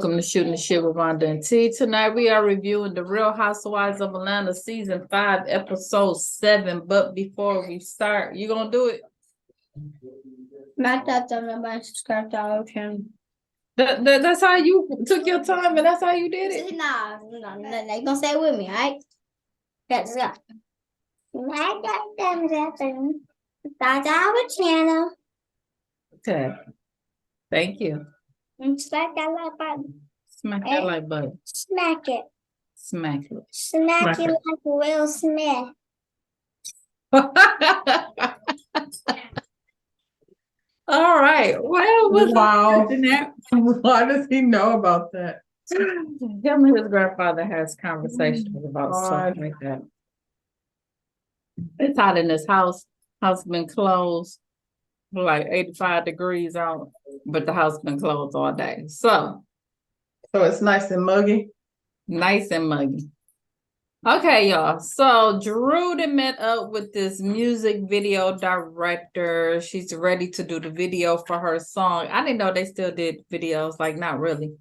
Welcome to Shooting the Shit with Rhonda and T. Tonight we are reviewing The Real Housewives of Atlanta Season 5, Episode 7. But before we start, you gonna do it? Not that I'm subscribe to our channel. That's how you took your time and that's how you did it? Nah, you gonna stay with me, alright? That's it. That's our channel. Okay. Thank you. And smack that like button. Smack that like button. Smack it. Smack it. Smack it like Will Smith. All right. Well, wow. Why does he know about that? Him and his grandfather has conversations about stuff like that. It's hot in this house. House been closed. Like 85 degrees out, but the house been closed all day. So it's nice and muggy. Nice and muggy. Okay, y'all. So Drew met up with this music video director. She's ready to do the video for her song. I didn't know they still did videos. Like, not really.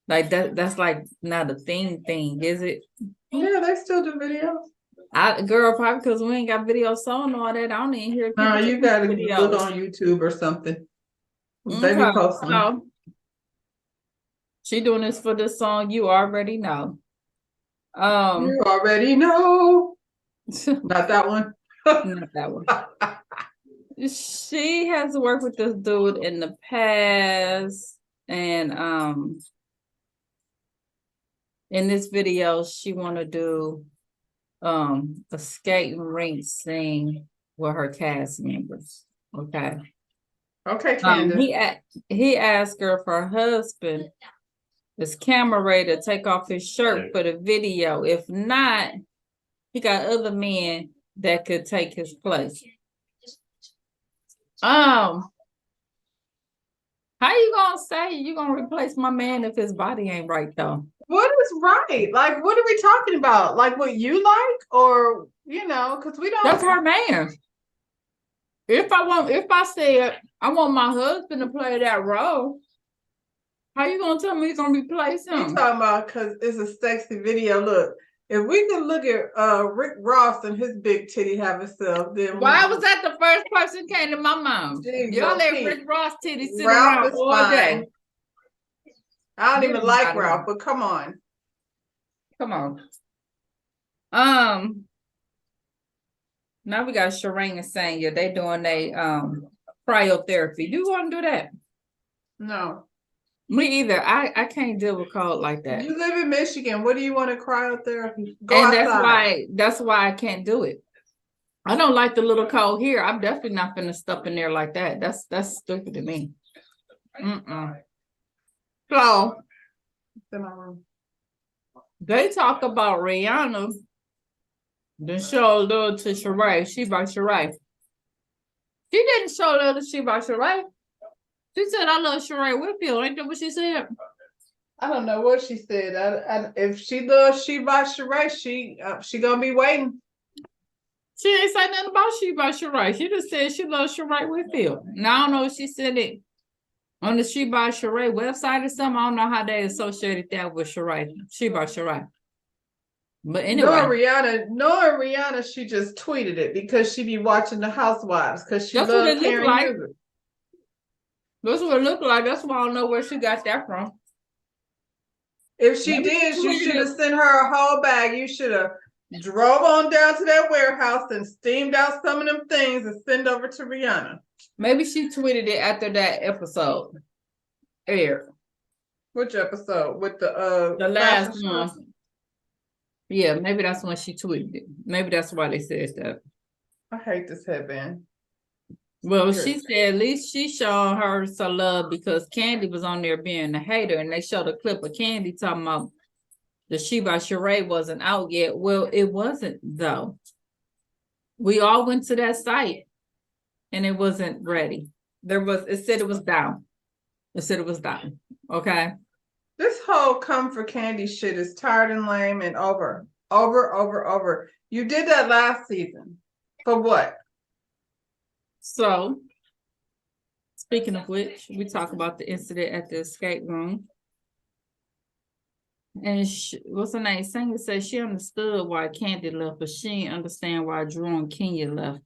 Like that's like not a thing, is it? Yeah, they still do videos. Girl, probably because we ain't got video song and all that. I don't even hear. No, you gotta look on YouTube or something. They be posting. So, she doing this for this song. You already know. You already know. Not that one. Not that one. She has worked with this dude in the past, and in this video, she want to do a skating rink scene with her cast members. Okay. Candace. He asked her if her husband is camera ready to take off his shirt for the video. If not, he got other men that could take his place. How you gonna say you gonna replace my man if his body ain't right though? What is right? Like, what are we talking about? Like what you like, or because we don't. That's her man. If I said I want my husband to play that role, how you gonna tell me you're gonna replace him? You talking about because it's a sexy video. Look, if we can look at Rick Ross and his big titty having self, then why was that the first person came to my mind? Y'all let Rick Ross titty sit around all day. I don't even like Ralph, but come on. Come on. Now we got Shireen and Sanya. They doing cryotherapy. Do you want to do that? No. Me either. I can't deal with cold like that. You live in Michigan. What do you want to cryotherapy? Go outside. That's why I can't do it. I don't like the little cold here. I'm definitely not gonna step in there like that. That's stupid to me. So they talk about Rihanna. Then show love to Sheree. She by Sheree. She didn't show love to she by Sheree. She said, "I love Sheree Whitfield." Ain't that what she said? I don't know what she said. If she loves she by Sheree, she gonna be waiting. She ain't say nothing about she by Sheree. She just said she loves Sheree Whitfield. Now I don't know if she said it on the She by Sheree website or something. I don't know how they associated that with Sheree. She by Sheree. But anyway, knowing Rihanna, she just tweeted it because she be watching the Housewives because she loves Karen Huger. That's what it looked like. That's why I don't know where she got that from. If she did, you should have sent her a whole bag. You should have drove on down to that warehouse and steamed out some of them things and send over to Rihanna. Maybe she tweeted it after that episode aired. Which episode? With the last one. Yeah, maybe that's when she tweeted it. Maybe that's why they said that. I hate this headband. Well, she said at least she showed her some love because Candy was on there being a hater, and they showed a clip of Candy talking about the She by Sheree wasn't out yet. Well, it wasn't though. We all went to that site, and it wasn't ready. It said it was down. It said it was down. Okay. This whole come for Candy shit is tired and lame and over. You did that last season. For what? So, speaking of which, we talk about the incident at the escape room. And what's her name? Singer said she understood why Candy left, but she didn't understand why Drew and Kenya left.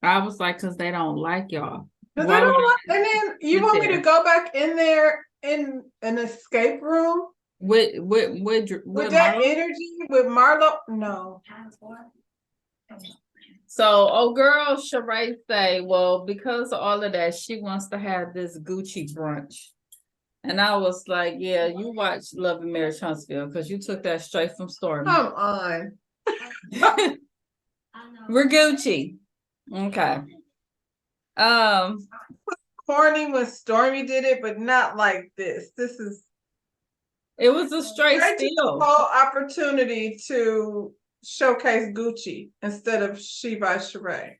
I was like, because they don't like y'all. Because they don't like, and then you want me to go back in there in an escape room with that energy with Marlo? No. So, girl, Sheree say, well, because of all of that, she wants to have this Gucci brunch. And I was like, yeah, you watch Love and Marriage Huntsville because you took that straight from Stormy. Come on. We're Gucci. Okay. Corny when Stormy did it, but not like this. It was a straight steal. Whole opportunity to showcase Gucci instead of She by Sheree.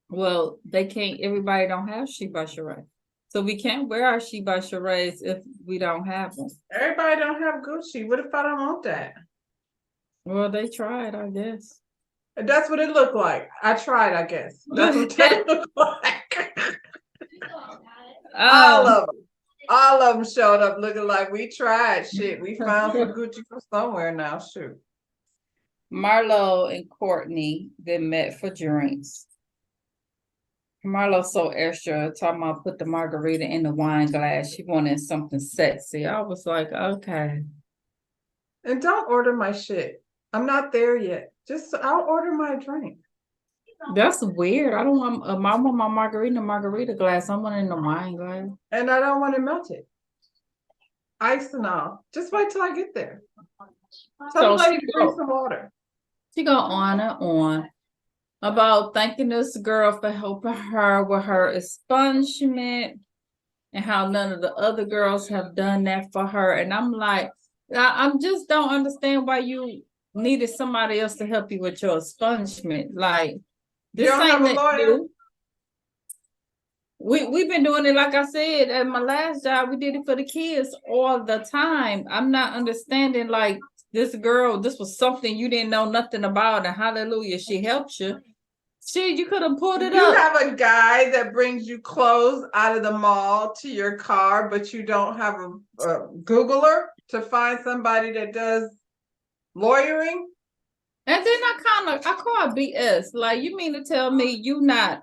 Well, they can't. Everybody don't have She by Sheree, so we can't wear our She by Sherees if we don't have them. Everybody don't have Gucci. What if I don't want that? Well, they tried, I guess. That's what it looked like. I tried, I guess. That's what that looked like. All of them showed up looking like we tried shit. We found some Gucci from somewhere now. Shoot. Marlo and Courtney, they met for drinks. Marlo's so extra, talking about put the margarita in the wine glass. She wanted something sexy. I was like, okay. And don't order my shit. I'm not there yet. I'll order my drink. That's weird. I don't want I want my margarita in a margarita glass. I want it in the wine glass. And I don't want it melted. Ice and all. Just wait till I get there. Tell the lady to drink some water. She go on and on about thanking this girl for helping her with her expungement and how none of the other girls have done that for her. And I'm like, I just don't understand why you needed somebody else to help you with your expungement. Like, this ain't nothing new. We've been doing it, like I said, at my last job, we did it for the kids all the time. I'm not understanding, like, this girl, this was something you didn't know nothing about, and hallelujah, she helped you. You could have pulled it up. You have a guy that brings you clothes out of the mall to your car, but you don't have a Googler to find somebody that does lawyering. And then I call BS. Like, you mean to tell me you're not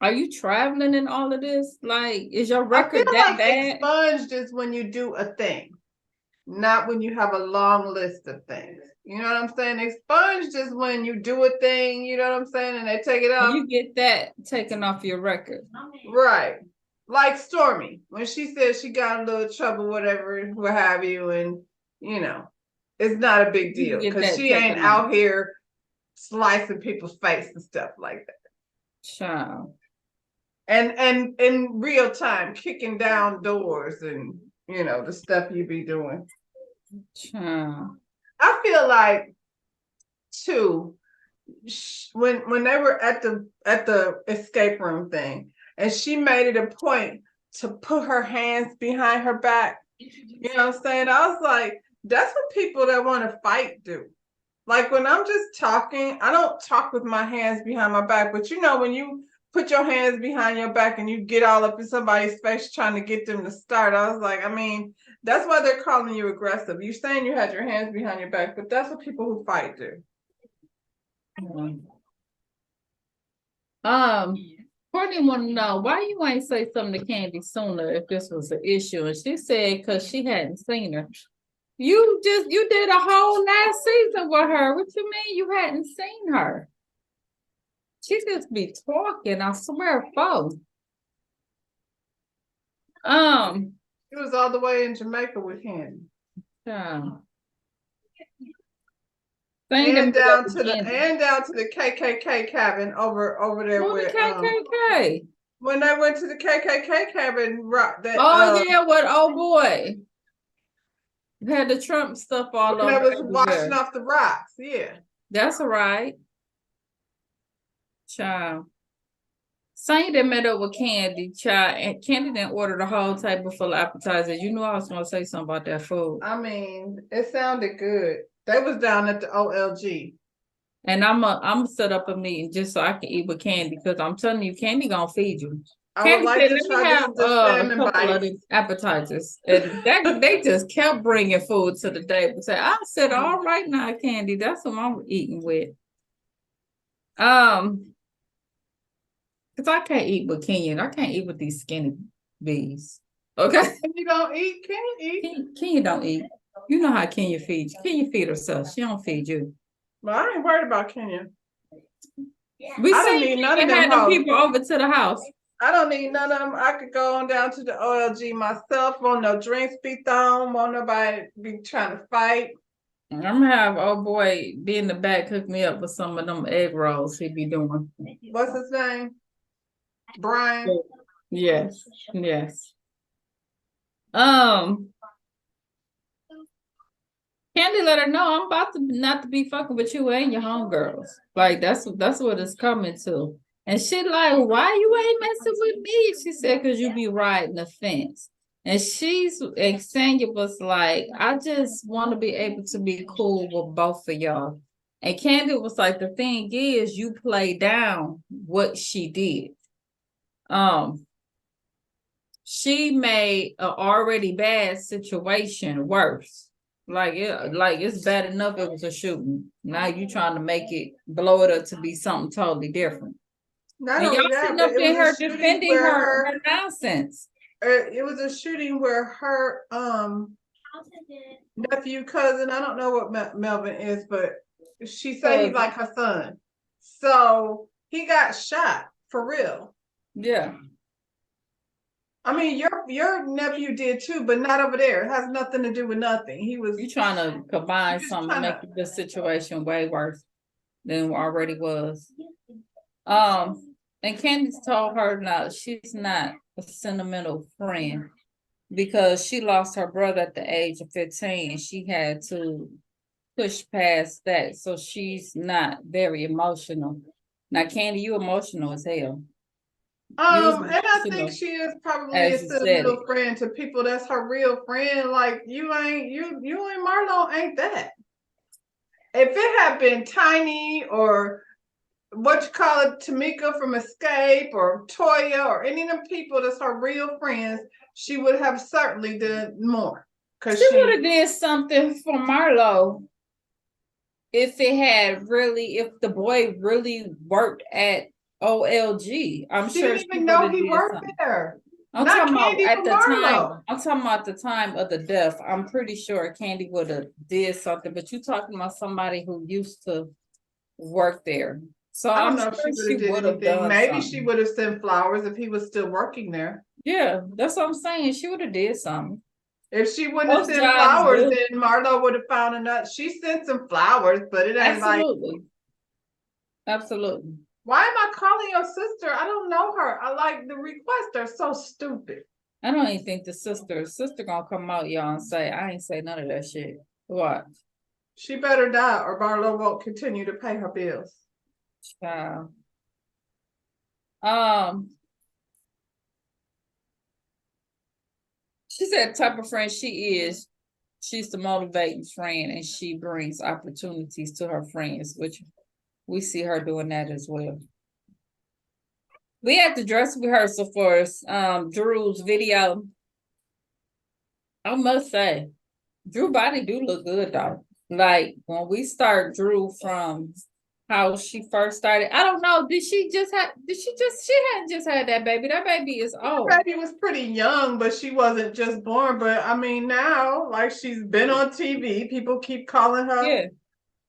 are you traveling in all of this? Like, is your record that bad? Expunged is when you do a thing, not when you have a long list of things. You know what I'm saying? Expunged is when you do a thing, you know what I'm saying? And they take it off. You get that taken off your record. Right. Like Stormy, when she said she got in a little trouble, whatever, what have you, and, you know, it's not a big deal because she ain't out here slicing people's face and stuff like that. Child. And in real time, kicking down doors and, you know, the stuff you be doing. Child. I feel like, too, when they were at the escape room thing, and she made it a point to put her hands behind her back. You know what I'm saying? I was like, that's what people that want to fight do. Like, when I'm just talking, I don't talk with my hands behind my back. But you know, when you put your hands behind your back and you get all up in somebody's face trying to get them to start, I was like, I mean, that's why they're calling you aggressive. You're saying you had your hands behind your back, but that's what people who fight do. Courtney want to know why you ain't say something to Candy sooner if this was an issue, and she said because she hadn't seen her. You did a whole last season with her. What you mean you hadn't seen her? She just be talking. I swear, folks. She was all the way in Jamaica with him. Yeah. And down to the KKK cabin over there with KKK. When they went to the KKK cabin, what old boy had the Trump stuff all over. That was washing off the rocks. Yeah, that's all right. Child. Saint that met up with Candy, child, and Candy didn't order the whole table full of appetizers. You knew I was gonna say something about that food. I mean, it sounded good. They was down at the OLG. And I'm set up a meeting just so I can eat with Candy because I'm telling you, Candy gonna feed you. I would Candy like said, to let me try have the a salmon couple of bites. the appetizers. And that they just kept bringing food to the table. So I said, all right now, Candy, that's what I'm eating with. Because I can't eat with Kenyon. I can't eat with these skinny bees. Okay. Can you don't eat? Can you eat? Kenya don't eat. You know how Kenya feeds. Kenya feed herself. She don't feed you. Well, I ain't worried about Kenya. We I don't seen need none of Kenya them had them hoes. people over to the house. I don't need none of them. I could go on down to the OLG myself. Won't no drinks be thrown. Won't nobody be trying to fight. I'm gonna have old boy be in the back cook me up with some of them egg rolls he be doing. What's his name? Brian. Yes, yes. Um, Candy let her know I'm about to not to be fucking with you and your homegirls. Like that's what it's coming to. And she like, why you ain't messing with me? She said, cause you be riding the fence. And Sanya was like, I just want to be able to be cool with both of y'all. And Candy was like, the thing is, you play down what she did. She made an already bad situation worse. Like it's bad enough it was a shooting. Now you trying to make it blow it up to be something totally different. Not And y'all only that, sitting but up it in was a her shooting defending where her nonsense. it was a shooting where her nephew, cousin, I don't know what Melvin is, but she said he like her son. So he got shot for real. Yeah. I mean, your nephew did too, but not over there. It has nothing to do with nothing. He was. You trying to combine something to make the situation way worse than it already was. And Candice told her now she's not a sentimental friend because she lost her brother at the age of 15 and she had to push past that. So she's not very emotional. Now, Candy, you emotional as hell. And I think she is probably a sentimental friend to people that's her real friend. Like you and Marlo ain't that. If it had been Tiny or what you call it, Tamika from Escape or Toya or any of them people that's her real friends, she would have certainly done more. Cause she would have did something for Marlo if the boy really worked at OLG. I'm she sure didn't even know he worked there. I'm talking about at the time. I'm talking about the time of the death. I'm pretty sure Candy would have did something, but you talking about somebody who used to work there. So I don't know sure if she would have done anything. Maybe she would have sent flowers if he was still working there. Yeah, that's what I'm saying. She would have did something. If she wouldn't have sent flowers, then Marlo would have found a nut. She sent some flowers, but it ain't Absolutely. Why am I calling your sister? I don't know her. I like the requests are so stupid. I don't even think the sister gonna come out, y'all, and say, I ain't say none of that shit. What? She better die or Marlo won't continue to pay her bills. Child. She said the type of friend she is, she's the motivating friend and she brings opportunities to her friends, which we see her doing that as well. We had the dress rehearsal for Drew's video. I must say, Drew body do look good though. Like when we start Drew from how she first started. I don't know. She hadn't just had that baby. That baby is old. That baby was pretty young, but she wasn't just born. But I mean now, like she's been on TV. People keep calling her. Yeah.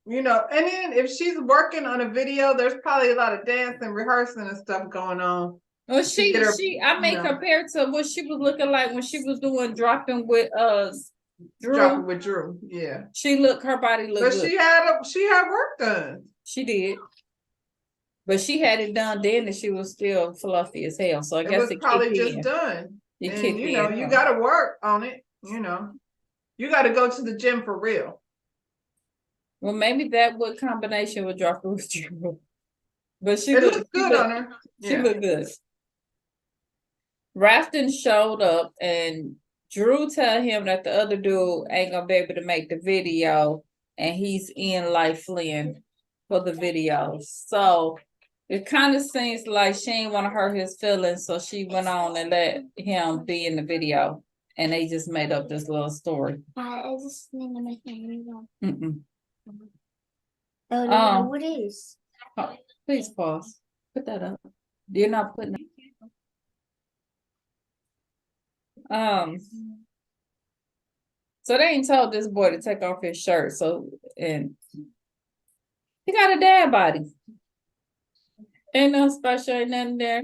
You know, and then if she's working on a video, there's probably a lot of dancing, rehearsing and stuff going on. Well, I may compare to what she was looking like when she was doing dropping with Drew. Dropping with Drew, yeah. Her body looked good. But she had work done. She did. But she had it done then and she was still fluffy as hell. So I guess it probably just done. And you gotta work on it, you know. You gotta go to the gym for real. Well, maybe that would combination would drop with Drew. But it looks good on her. She looked good. Rafton showed up and Drew tell him that the other dude ain't gonna be able to make the video and he's in like Flynn. for the videos. So it kind of seems like she didn't want to hurt his feelings, so she went on and let him be in the video. And they just made up this little story. I just need to make it real. Mm-mm. What is? Oh, please pause. Put that up. You're not putting it. So they ain't told this boy to take off his shirt. So, and he got a dad body. Ain't no special, ain't nothing there.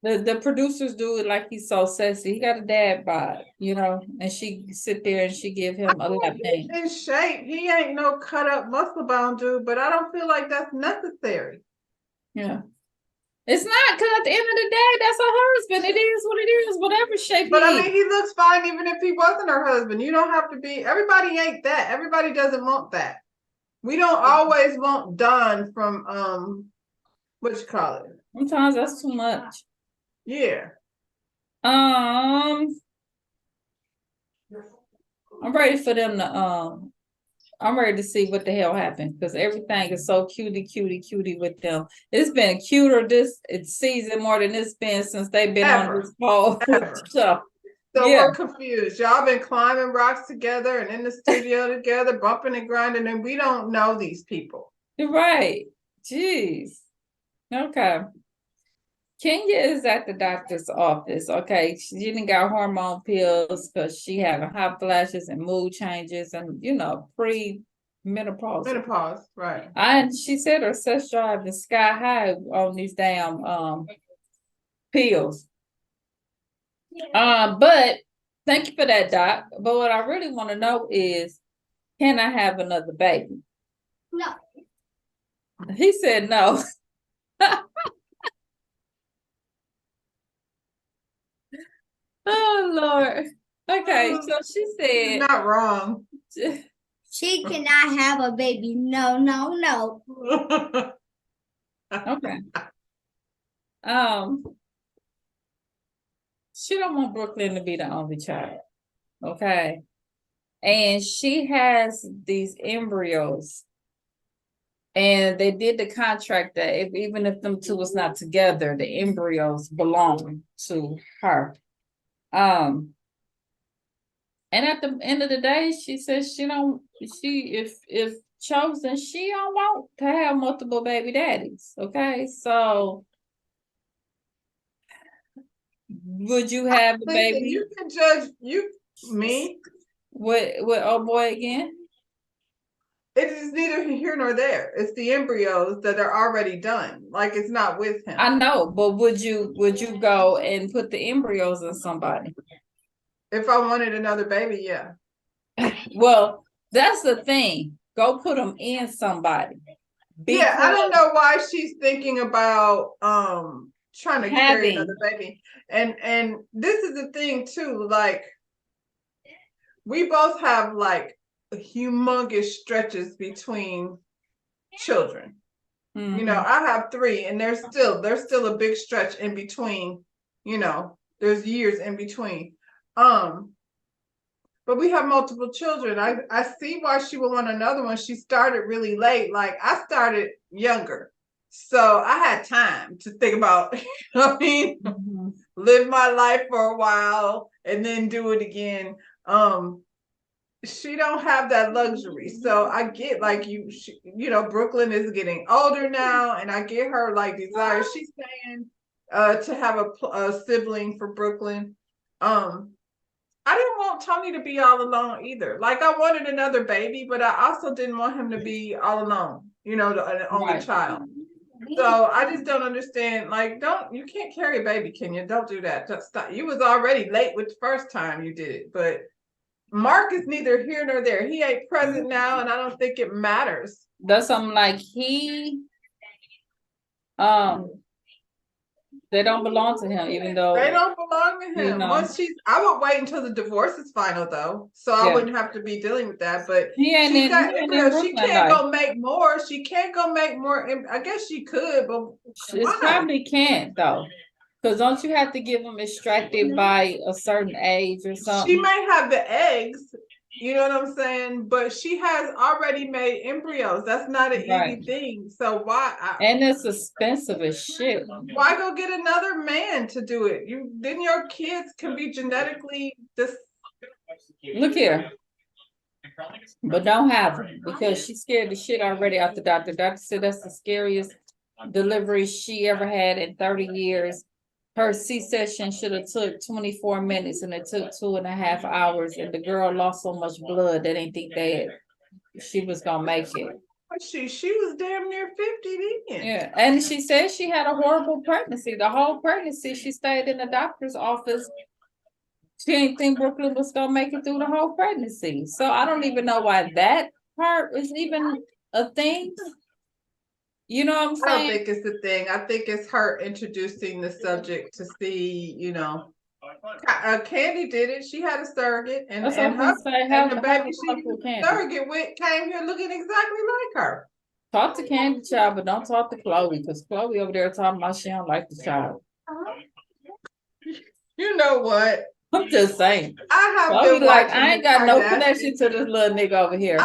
The producers do it like he's so sexy. He got a dad bod, you know, and she sit there and she give him a lap dance. In shape. He ain't no cut up muscle bound dude, but I don't feel like that's necessary. Yeah. It's not, because at the end of the day, that's her husband. It is what it is, whatever shape But he I mean, is. he looks fine even if he wasn't her husband. You don't have to be, everybody ain't that. Everybody doesn't want that. We don't always want Don from what you call it? Sometimes that's too much. Yeah. I'm ready for them to I'm ready to see what the hell happened, because everything is so cutie with them. It's been cuter this season more than it's been since they've been on this whole show. So Yeah. we're confused. Y'all been climbing rocks together and in the studio together, bumping and grinding, and we don't know these people. You're right. Jeez. Okay. Kenya is at the doctor's office. Okay, she didn't got hormone pills because she having hot flashes and mood changes and, you know, pre-menopause. Menopause, right. And she said her sex drive is sky high on these damn pills. But thank you for that, Doc. But what I really want to know is, can I have another baby? No. He said no. Oh Lord. Okay, so she said, you're not wrong. She cannot have a baby. No, no, no. Okay. She don't want Brooklyn to be the only child. Okay. And she has these embryos. And they did the contract that even if them two was not together, the embryos belong to her. And at the end of the day, she says if chosen, she don't want to have multiple baby daddies. Okay, so would you have a baby? You can judge me. With oh boy again? It is neither here nor there. It's the embryos that are already done. Like, it's not with him. I know, but would you go and put the embryos in somebody? If I wanted another baby, yeah. Well, that's the thing. Go put them in somebody. Yeah, I don't know why she's thinking about trying to carry another baby. And this is the thing too, like we both have like humongous stretches between children. Mm-hmm. You know, I have 3 and there's still a big stretch in between, you know, there's years in between. But we have multiple children. I see why she would want another one. She started really late. Like I started younger. So I had time to think about, you know what I mean, live my life for a while and then do it again. She don't have that luxury. So I get like you know, Brooklyn is getting older now and I get her like desire. She's saying to have a sibling for Brooklyn. I didn't want Tony to be all alone either. Like I wanted another baby, but I also didn't want him to be all alone, you know, an only child. So I just don't understand. Like, you can't carry a baby, can you? Don't do that. Just stop. You was already late with the first time you did it, but Mark is neither here nor there. He ain't present now, and I don't think it matters. That's something like they don't belong to him, even though they don't belong to him. You know, I would wait until the divorce is final, though, so I wouldn't have to be dealing with that. But she can't go make more. She can't go make more. I guess she could, but she probably can't though, because don't you have to give them extracted by a certain age or something? She may have the eggs. You know what I'm saying? But she has already made embryos. That's not an Right. easy thing. So why? And it's expensive as shit. Why go get another man to do it? Then your kids can be genetically just. Look here. But don't have her because she scared the shit already out the doctor. Doctor said that's the scariest delivery she ever had in 30 years. Her C-section should have took 24 minutes and it took 2.5 hours. And the girl lost so much blood they didn't think that she was gonna make it. She was damn near 50 then. Yeah, and she said she had a horrible pregnancy. The whole pregnancy, she stayed in the doctor's office. She didn't think Brooklyn was gonna make it through the whole pregnancy. So I don't even know why that part is even a thing. You know what I'm I don't saying? think it's the thing. I think it's her introducing the subject to see, Candy did it. She had a surrogate, and That's what I'm gonna say. and the Have baby a she talk with Candy. surrogate with came here looking exactly like her. Talk to Candy child, but don't talk to Chloe because Chloe over there talking about she don't like the child. You know what? I'm just saying. I have Chloe been like watching I ain't the got no Kardashians. connection to this little nigga over here.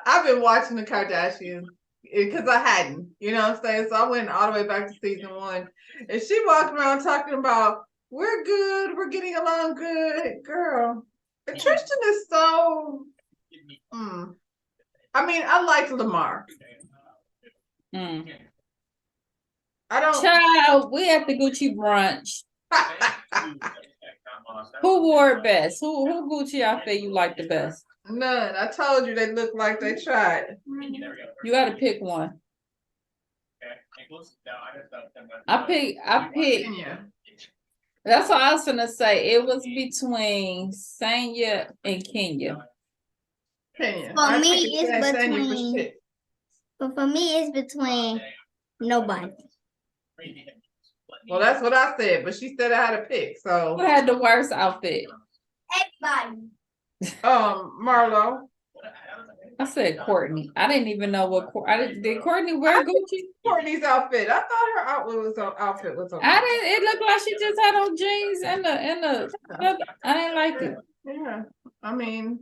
I've been watching the Kardashians because I hadn't, you know what I'm saying? So I went all the way back to season 1, and she walked around talking about we're good, we're getting along good, girl. Tristan is so. I mean, I like Lamar. Mm. I don't. Child, we at the Gucci brunch. Who wore it best? Who Gucci outfit you like the best? None. I told you they look like they tried. You got to pick one. I pick. Kenya. That's what I was gonna say. It was between Sanya and Kenya. Kenya. For me, it's between. But for me, it's between nobody. Well, that's what I said, but she said I had to pick. So who had the worst outfit? Everybody. Marlo. I said Courtney. I didn't even know what did Courtney wear Gucci? Courtney's outfit. I thought her outfit was okay. I didn't. It looked like she just had on jeans and the. I didn't like it. Yeah, I mean,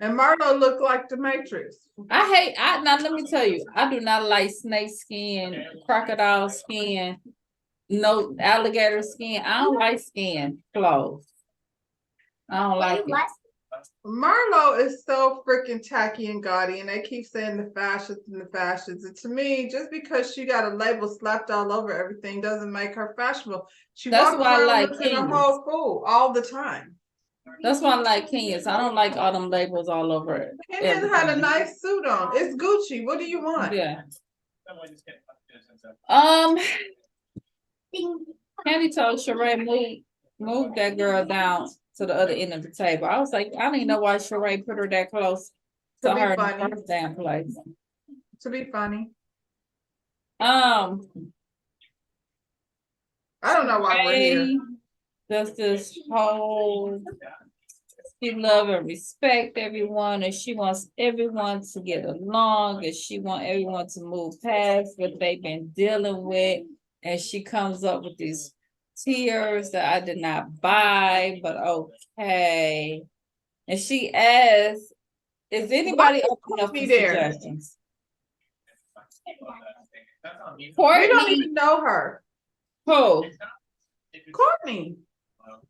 and Marlo looked like the Matrix. Now let me tell you, I do not like snake skin, crocodile skin, no alligator skin. I don't like skin clothes. I don't like it. Marlo is so freaking tacky and gaudy, and they keep saying the fashions and the fashions. And to me, just because she got a label slapped all over everything doesn't make her fashionable. That's why I like looking a whole fool all the time. That's why I like Kenya's. I don't like all them labels all over it. Kenya's had a nice suit on. It's Gucci. What do you want? Yeah. Candy told Sheree move that girl down to the other end of the table. I was like, I didn't know why Sheree put her that close to her in the first damn place. To be funny. I don't know why we're here. Does this whole she love and respect everyone, and she wants everyone to get along, and she wants everyone to move past what they've been dealing with, and she comes up with these tears that I did not buy, but okay. And she asks, is anybody open up for suggestions? Courtney, we don't even know her. Who? Courtney.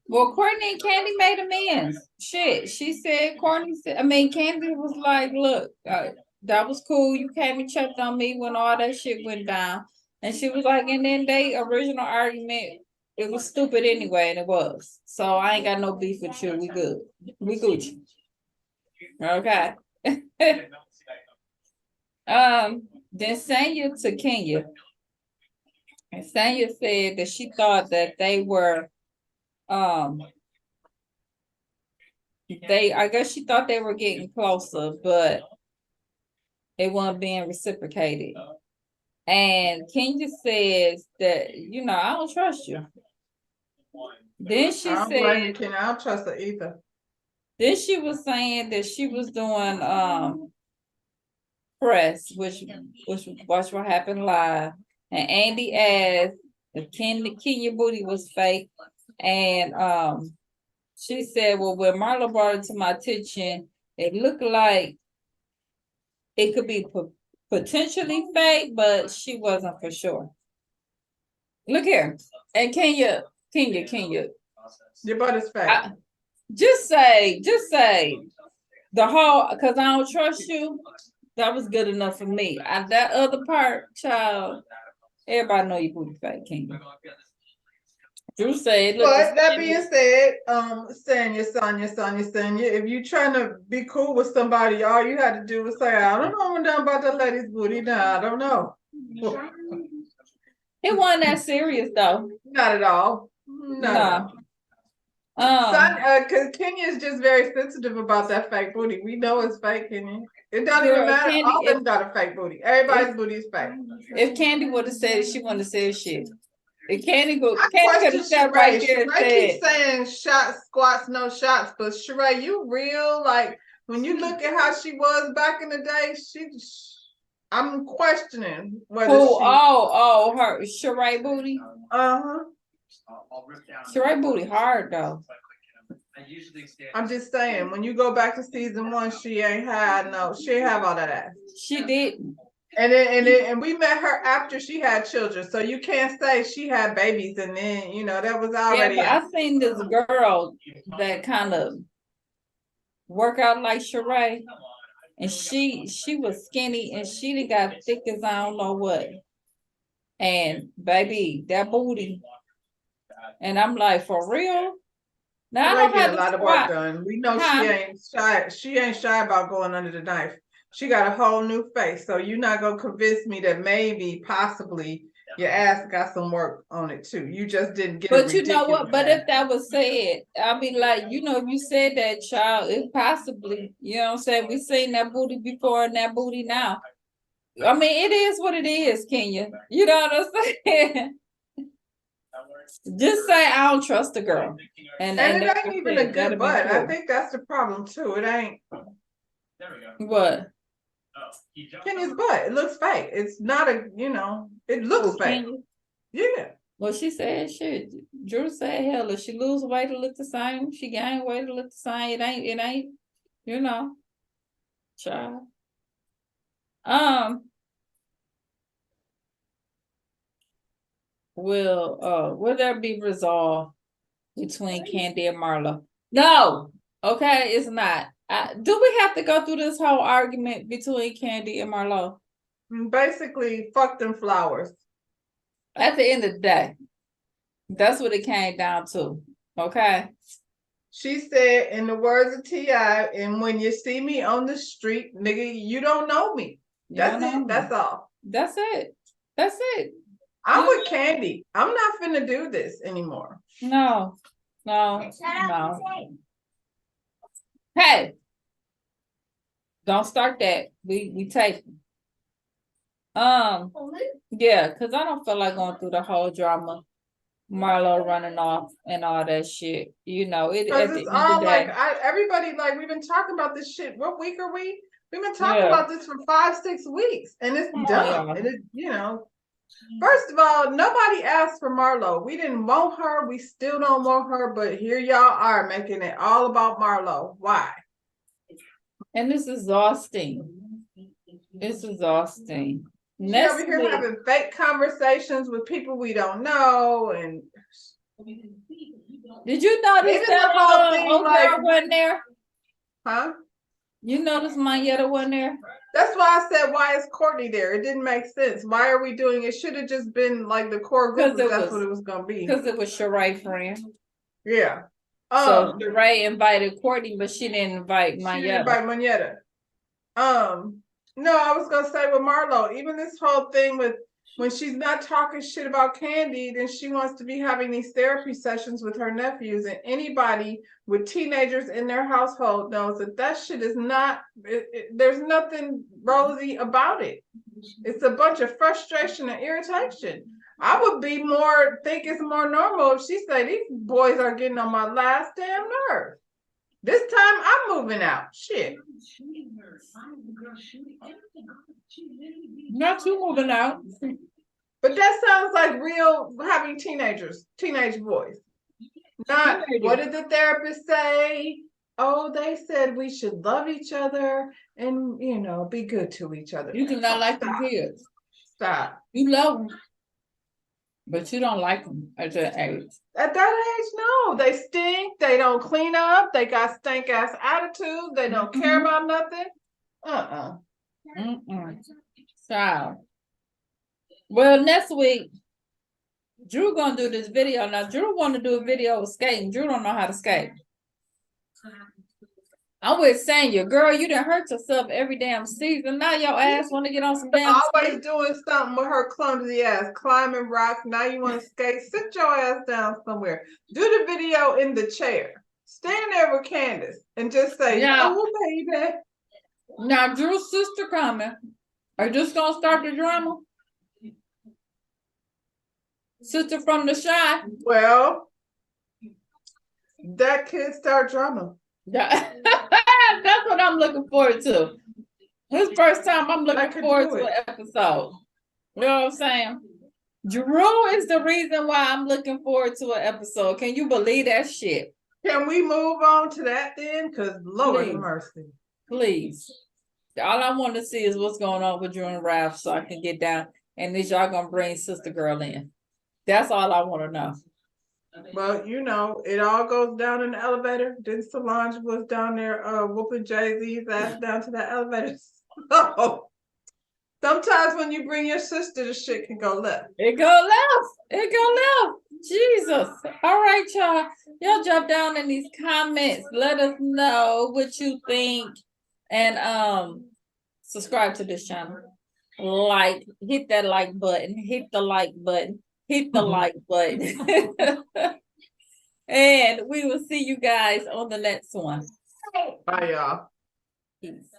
Well, Courtney and Candy made amends. Shit, she said, Candy was like, look, that was cool. You came and checked on me when all that shit went down. And she was like, and then they original argument, it was stupid anyway, and it was. So I ain't got no beef with you. We good. We Gucci. Okay. Then Sanya to Kenya. And Sanya said that she thought that they were I guess she thought they were getting closer, but it wasn't being reciprocated. And Kenya says that, I don't trust you. Then she said, I don't trust her either. Then she was saying that she was doing press, which watch what happened live. And Andy asked if Kenya booty was fake. And she said, well, when Marlo brought it to my attention, It looked like it could be potentially fake, but she wasn't for sure. Look here. And Kenya. Your butt is fake. Just say the whole, because I don't trust you. That was good enough for me. That other part, child, everybody know you booty fake, Kenya. Drew said, but that being said, Sonia, if you trying to be cool with somebody, all you had to do was say, I don't know nothing about that lady's booty. Nah, I don't know. It wasn't that serious though. Not at all. No. Because Kenya is just very sensitive about that fake booty. We know it's fake, Kenya. It doesn't even matter. All of them got a fake booty. Everybody's booty is fake. If Candy would have said it, she wouldn't have said shit. If Candy could have said right there and Sheree said, keeps saying shots, squats, no shots. But Sheree, you real, like, when you look at how she was back in the day, I'm questioning whether her Sheree booty. Sheree booty hard though. I'm just saying, when you go back to season 1, she ain't have all that ass. She didn't. And we met her after she had children, so you can't say she had babies and then that was already. Yeah, but I seen this girl that kind of work out like Sheree, and she was skinny and she done got thick as I don't know what. And baby, that booty, and I'm like, for real? Now I don't have a lot of work done. We know she ain't shy about going under the knife. She got a whole new face, so you're not gonna convince me that maybe, possibly, your ass got some work on it too. You just didn't get. But you know what? But if that was said, I mean, like, if you said that, child, it possibly, you know what I'm saying? We seen that booty before and that booty now. I mean, it is what it is, Kenya. You know what I'm saying? Just say I don't trust the girl, and it ain't even a good butt. Cool. I think that's the problem too. It ain't. What? Kenya's butt. It looks fake. It's not a. It looks fake. Kenya? Yeah. Well, she said shit. Drew said, hell, if she lose weight, it look the same. She gain weight, it look the same. It ain't. Child. Will there be resolve between Candy and Marlo? No. Okay, it's not. Do we have to go through this whole argument between Candy and Marlo? Basically, fuck them flowers. At the end of the day, that's what it came down to. Okay. She said, in the words of T.I., and when you see me on the street, nigga, you don't know me. That's it. That's all. That's it. That's it. I'm with Candy. I'm not finna do this anymore. No. Hey, don't start that. We take. Yeah, because I don't feel like going through the whole drama. Marlo running off and all that shit. It's all like everybody, like, we've been talking about this shit. What week are we? We've been talking about this for 5-6 weeks, and it's done. And first of all, nobody asked for Marlo. We didn't want her. We still don't want her. But here y'all are making it all about Marlo. Why? And it's exhausting. It's exhausting. She over here having fake conversations with people we don't know. And did you notice that whole thing girl wasn't there? Huh? You notice Mayetta wasn't there? That's why I said, why is Courtney there? It didn't make sense. Why are we doing it? Should have just been like the core group if that's what it was going to be. Because it was Sheree friend. Yeah. So Sheree invited Courtney, but she didn't invite Mayetta. She didn't invite Mayetta. No, I was going to say with Marlo, even this whole thing with when she's not talking shit about Candy, then she wants to be having these therapy sessions with her nephews. And anybody with teenagers in their household knows that shit is not, there's nothing rosy about it. It's a bunch of frustration and irritation. I would think it's more normal if she said, these boys are getting on my last damn nerve. This time I'm moving out. Shit. Not you moving out. But that sounds like real having teenage boys. Not what did the therapist say? oh, they said we should love each other and, be good to each other. You do not like them kids. Stop. You love them, but you don't like them at that age. At that age, no. They stink. They don't clean up. They got stank ass attitude. They don't care about nothing. Child. Well, next week, Drew gonna do this video. Now, Drew want to do a video of skating. Drew don't know how to skate. I'm with Sanya, girl, you done hurt yourself every damn season. Now your ass want to get on some damn always skate. doing something with her clumsy ass, climbing rocks. Now you want to skate? Sit your ass down somewhere. Do the video in the chair. Stand there with Candace and just say, "Oh, baby." Now Drew's sister coming. Are you just gonna start the drama? Sister from the Shy. Well, that kid start drama. Yeah. That's what I'm looking forward to. This first time I'm looking forward to an episode. You know what I'm saying? Drew is the reason why I'm looking forward to an episode. Can you believe that shit? Can we move on to that then? Because Lord have mercy. Please. All I want to see is what's going on with Drew and Ralph so I can get down. And is y'all going to bring Sister Girl in? That's all I want to know. Well, it all goes down in the elevator. Then Solange was down there whooping Jay-Z's ass down to the elevator. So, sometimes when you bring your sister, the shit can go left. It go left. It go left. Jesus. All right, y'all. Y'all drop down in these comments. Let us know what you think. And subscribe to this channel. Hit that like button. Hit the like button. Hit the like button. And we will see you guys on the next one. Bye, y'all. Peace.